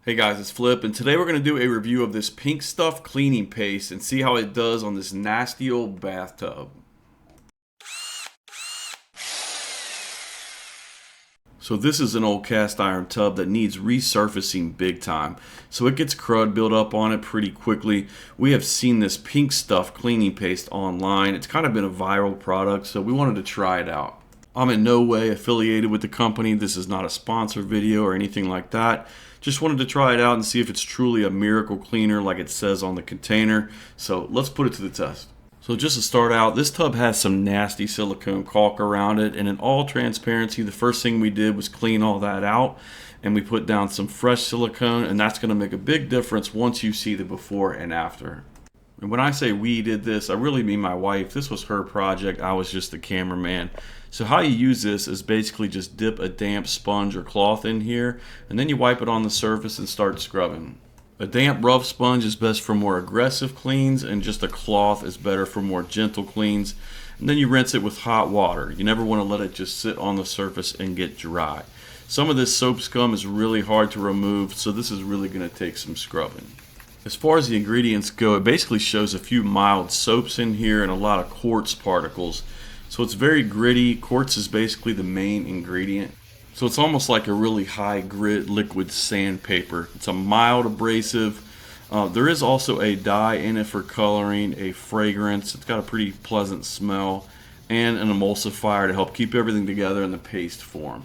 Hey guys, it's Flip, and today we're going to do a review of this pink stuff cleaning paste and see how it does on this nasty old bathtub. So this is an old cast iron tub that needs resurfacing big time. So it gets crud built up on it pretty quickly. We have seen this pink stuff cleaning paste online. It's kind of been a viral product, so we wanted to try it out. I'm in no way affiliated with the company. This is not a sponsor video or anything like that. Just wanted to try it out and see if it's truly a miracle cleaner like it says on the container. So let's put it to the test. So just to start out, this tub has some nasty silicone caulk around it, and in all transparency, the first thing we did was clean all that out, and we put down some fresh silicone, and that's going to make a big difference once you see the before and after. And when I say we did this, I really mean my wife. This was her project. I was just the cameraman. So how you use this is basically just dip a damp sponge or cloth in here, and then you wipe it on the surface and start scrubbing. A damp rough sponge is best for more aggressive cleans, and just a cloth is better for more gentle cleans. And then you rinse it with hot water. You never want to let it just sit on the surface and get dry. Some of this soap scum is really hard to remove, so this is really going to take some scrubbing. As far as the ingredients go, it basically shows a few mild soaps in here and a lot of quartz particles. So it's very gritty. Quartz is basically the main ingredient. So it's almost like a really high grit liquid sandpaper. It's a mild abrasive. There is also a dye in it for coloring, a fragrance. It's got a pretty pleasant smell, and an emulsifier to help keep everything together in the paste form.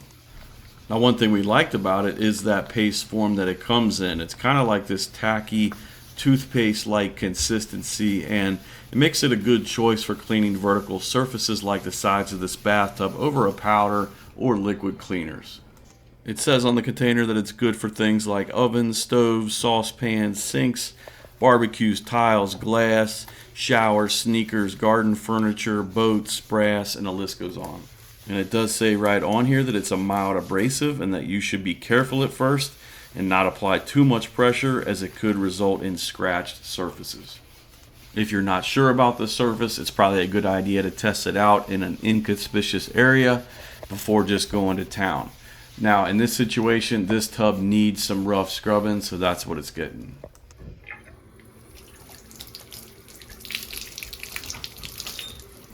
Now, one thing we liked about it is that paste form that it comes in. It's kind of like this tacky toothpaste-like consistency, and it makes it a good choice for cleaning vertical surfaces like the sides of this bathtub over a powder or liquid cleaners. It says on the container that it's good for things like ovens, stoves, saucepans, sinks, barbecues, tiles, glass, showers, sneakers, garden furniture, boats, brass, and the list goes on. And it does say right on here that it's a mild abrasive and that you should be careful at first and not apply too much pressure, as it could result in scratched surfaces. If you're not sure about the surface, it's probably a good idea to test it out in an inconspicuous area before just going to town. Now, in this situation, this tub needs some rough scrubbing, so that's what it's getting.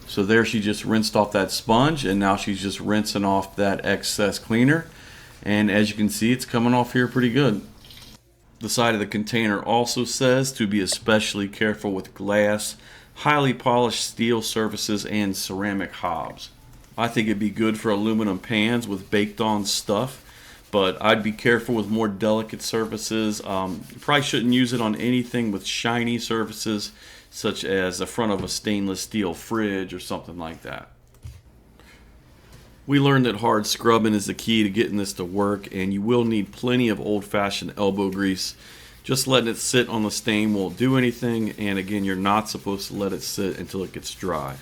So there, she just rinsed off that sponge, and now she's just rinsing off that excess cleaner. And as you can see, it's coming off here pretty good. The side of the container also says to be especially careful with glass, highly polished steel surfaces, and ceramic hobs. I think it'd be good for aluminum pans with baked on stuff, but I'd be careful with more delicate surfaces. You probably shouldn't use it on anything with shiny surfaces, such as the front of a stainless steel fridge or something like that. We learned that hard scrubbing is the key to getting this to work, and you will need plenty of old-fashioned elbow grease. Just letting it sit on the stain won't do anything, and again, you're not supposed to let it sit until it gets dry.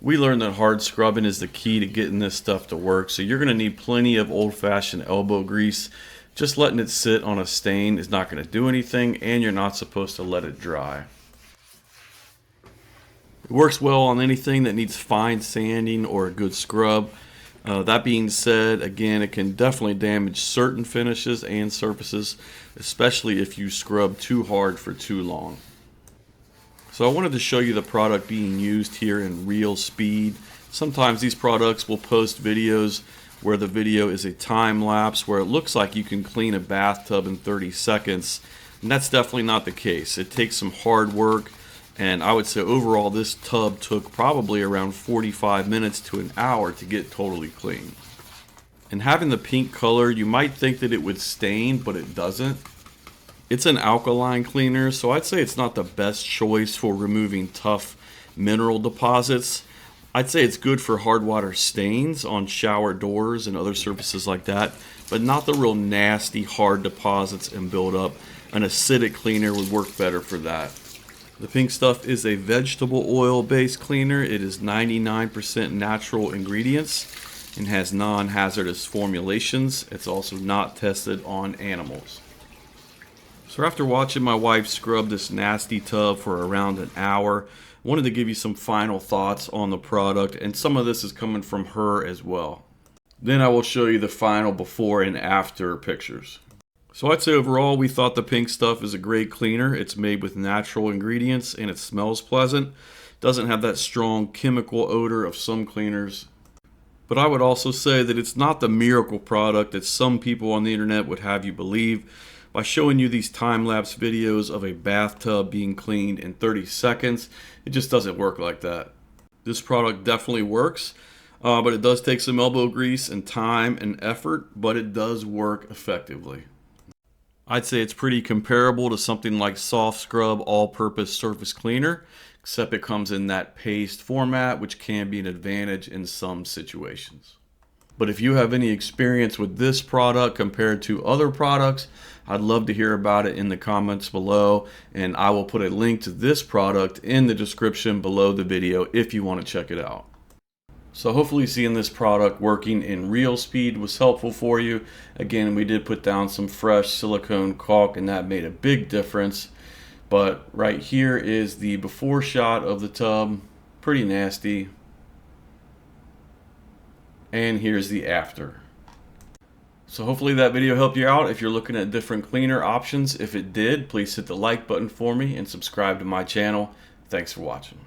We learned that hard scrubbing is the key to getting this stuff to work, so you're going to need plenty of old-fashioned elbow grease. Just letting it sit on a stain is not going to do anything, and you're not supposed to let it dry. It works well on anything that needs fine sanding or a good scrub. That being said, again, it can definitely damage certain finishes and surfaces, especially if you scrub too hard for too long. So I wanted to show you the product being used here in real speed. Sometimes these products will post videos where the video is a time lapse where it looks like you can clean a bathtub in 30 seconds, and that's definitely not the case. It takes some hard work. And I would say overall this tub took probably around 45 minutes to an hour to get totally clean. And having the pink color, you might think that it would stain, but it doesn't. It's an alkaline cleaner, so I'd say it's not the best choice for removing tough mineral deposits. I'd say it's good for hard water stains on shower doors and other surfaces like that, but not the real nasty hard deposits and buildup. An acidic cleaner would work better for that. The pink stuff is a vegetable oil based cleaner. It is 99% natural ingredients and has non-hazardous formulations. It's also not tested on animals. So after watching my wife scrub this nasty tub for around an hour, I wanted to give you some final thoughts on the product, and some of this is coming from her as well. Then I will show you the final before and after pictures. So I'd say overall we thought the pink stuff is a great cleaner. It's made with natural ingredients and it smells pleasant. Doesn't have that strong chemical odor of some cleaners. But I would also say that it's not the miracle product that some people on the internet would have you believe by showing you these time-lapse videos of a bathtub being cleaned in 30 seconds. It just doesn't work like that. This product definitely works, but it does take some elbow grease and time and effort, but it does work effectively. I'd say it's pretty comparable to something like Soft Scrub all-purpose surface cleaner, except it comes in that paste format, which can be an advantage in some situations. But if you have any experience with this product compared to other products, I'd love to hear about it in the comments below, and I will put a link to this product in the description below the video if you want to check it out. So hopefully seeing this product working in real speed was helpful for you. Again, we did put down some fresh silicone caulk and that made a big difference. But right here is the before shot of the tub. Pretty nasty. And here's the after. So hopefully that video helped you out if you're looking at different cleaner options. If it did, please hit the like button for me and subscribe to my channel. Thanks for watching.